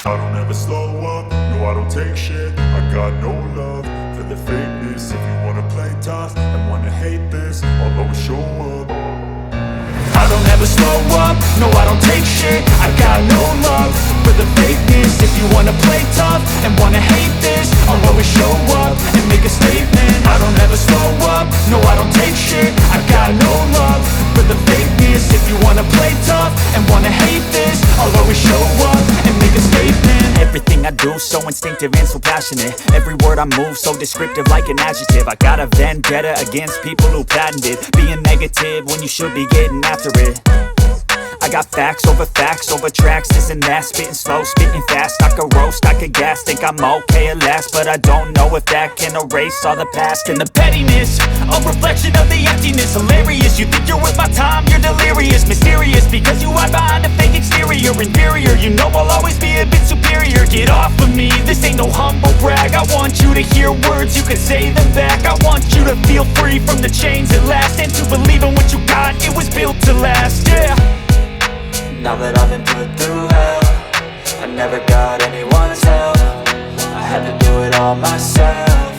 I don't ever slow up, no I don't take shit. I got no love for the fakeness. If you wanna play tough and wanna hate this, I'll always show up. I don't ever slow up, no I don't take shit. I got no love for the fakeness. If you wanna play tough and wanna hate this, I'll always show up and make a statement. I don't ever slow up, no I don't take shit. I got no love for the fakeness. If you wanna play tough and wanna hate this, I'll always show up and make a statement. Everything I do so instinctive and so passionate. Every word I move so descriptive like an adjective. I got a vendetta against people who patented being negative when you should be getting after it. I got facts over tracks, this and that. Spitting slow, spitting fast, I could roast, I could gas. Think I'm okay at last, but I don't know if that can erase all the past. And the pettiness, a reflection of the emptiness. Hilarious, you think you're worth my time, you're delirious. Mysterious, because you hide behind a fake exterior. Inferior, you know I'll always be a bit superior. Get off of me, this ain't no humble brag. I want you to hear words, you can say them back. I want you to feel free from the chains at last, and to believe in what you got, it was built to last, yeah. Now that I've been put through hell, I never got anyone's help. I had to do it all myself.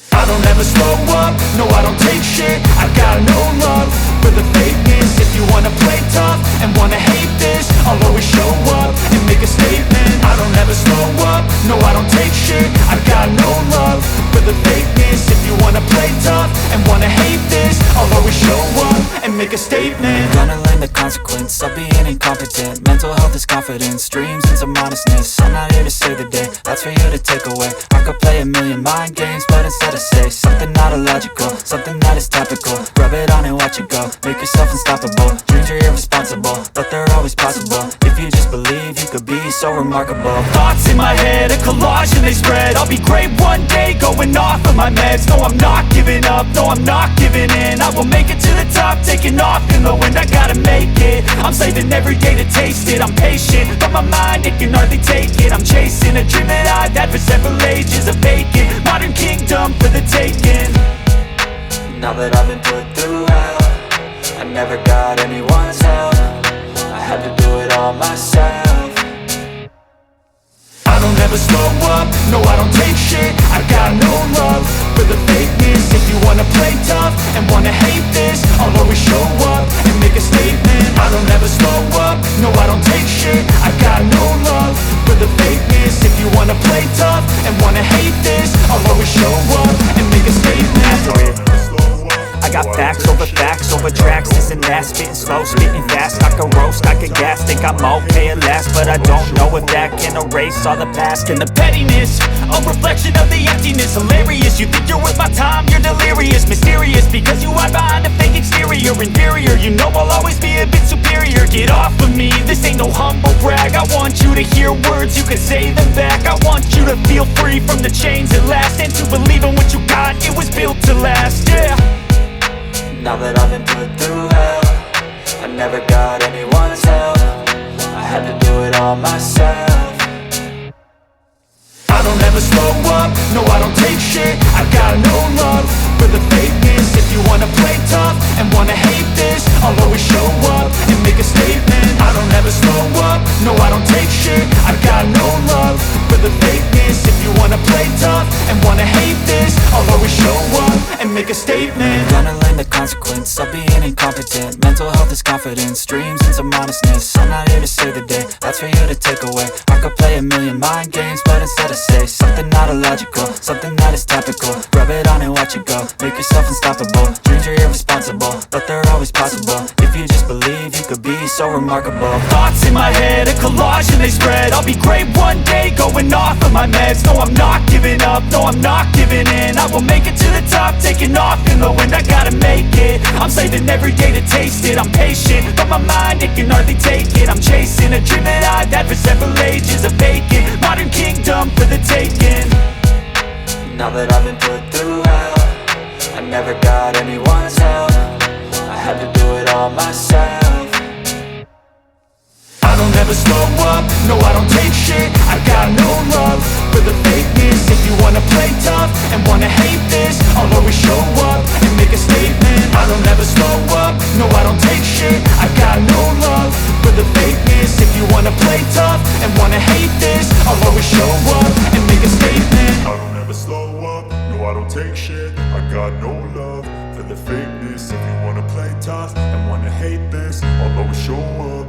I don't ever slow up, no I don't take shit. I got no love for the fakeness. If you wanna play tough and wanna hate this, I'll always show up and make a statement. I don't ever slow up, no I don't take shit. I got no love for the fakeness. If you wanna play tough and wanna hate this, I'll always show up and make a statement. Gonna learn the consequence of being incompetent. Mental health is confidence, dreams and some honestness. I'm not here to save the day, that's for you to take away. I could play a million mind games, but instead I say something not illogical, something that is topical. Rub it on and watch it go, make yourself unstoppable. Dreams are irresponsible, but they're always possible. If you just believe, you could be so remarkable. Thoughts in my head, a collage and they spread. I'll be great one day, going off of my meds. No, I'm not giving up, no, I'm not giving in. I will make it to the top, taking off in the wind. I gotta make it, I'm saving every day to taste it. I'm patient, but my mind, it can hardly take it. I'm chasing a dream that I've had for several ages. A vacant, modern kingdom for the taking. Now that I've been put through hell, I never got anyone's help. I had to do it all myself. I don't ever slow up, no I don't take shit. I got no love for the fakeness. If you wanna play tough and wanna hate this, I'll always show up and make a statement. I don't ever slow up, no I don't take shit. I got no love for the fakeness. If you wanna play tough and wanna hate this, I'll always show up and make a statement. I got facts over tracks, this and that. Spitting slow, spitting fast, I could roast, I could gas. Think I'm okay at last, but I don't know if that can erase all the past. And the pettiness, a reflection of the emptiness. Hilarious, you think you're worth my time, you're delirious. Mysterious, because you hide behind a fake exterior. Inferior, you know I'll always be a bit superior. Get off of me, this ain't no humble brag. I want you to hear words, you can say them back. I want you to feel free from the chains at last, and to believe in what you got, it was built to last, yeah. Now that I've been put through hell, I never got anyone's help. I had to do it all myself. I don't ever slow up, no I don't take shit. I got no love for the fakeness. If you wanna play tough and wanna hate this, I'll always show up and make a statement. I don't ever slow up, no I don't take shit. I got no love for the fakeness. If you wanna play tough and wanna hate this, I'll always show up and make a statement. Gonna learn the consequence of being incompetent. Mental health is confidence, dreams and some honestness. I'm not here to save the day, that's for you to take away. I could play a million mind games, but instead I say something not illogical, something that is topical. Rub it on and watch it go, make yourself unstoppable. Dreams are irresponsible, but they're always possible. If you just believe, you could be so remarkable. Thoughts in my head, a collage and they spread. I'll be great one day, going off of my meds. No, I'm not giving up, no, I'm not giving in. I will make it to the top, taking off in the wind. I gotta make it, I'm saving every day to taste it. I'm patient, but my mind, it can hardly take it. I'm chasing a dream that I've had for several ages. A vacant, modern kingdom for the taking. Now that I've been put through hell, I never got anyone's help. I had to do it all myself. I don't ever slow up, no I don't take shit. I got no love for the fakeness. If you wanna play tough and wanna hate this, I'll always show up and make a statement. I don't ever slow up, no I don't take shit. I got no love for the fakeness. If you wanna play tough and this, I'll always show up and make a statement. I don't ever slow up, no I don't take shit. I got no love for the fakeness. If you wanna play tough and wanna hate this, I'll always show up.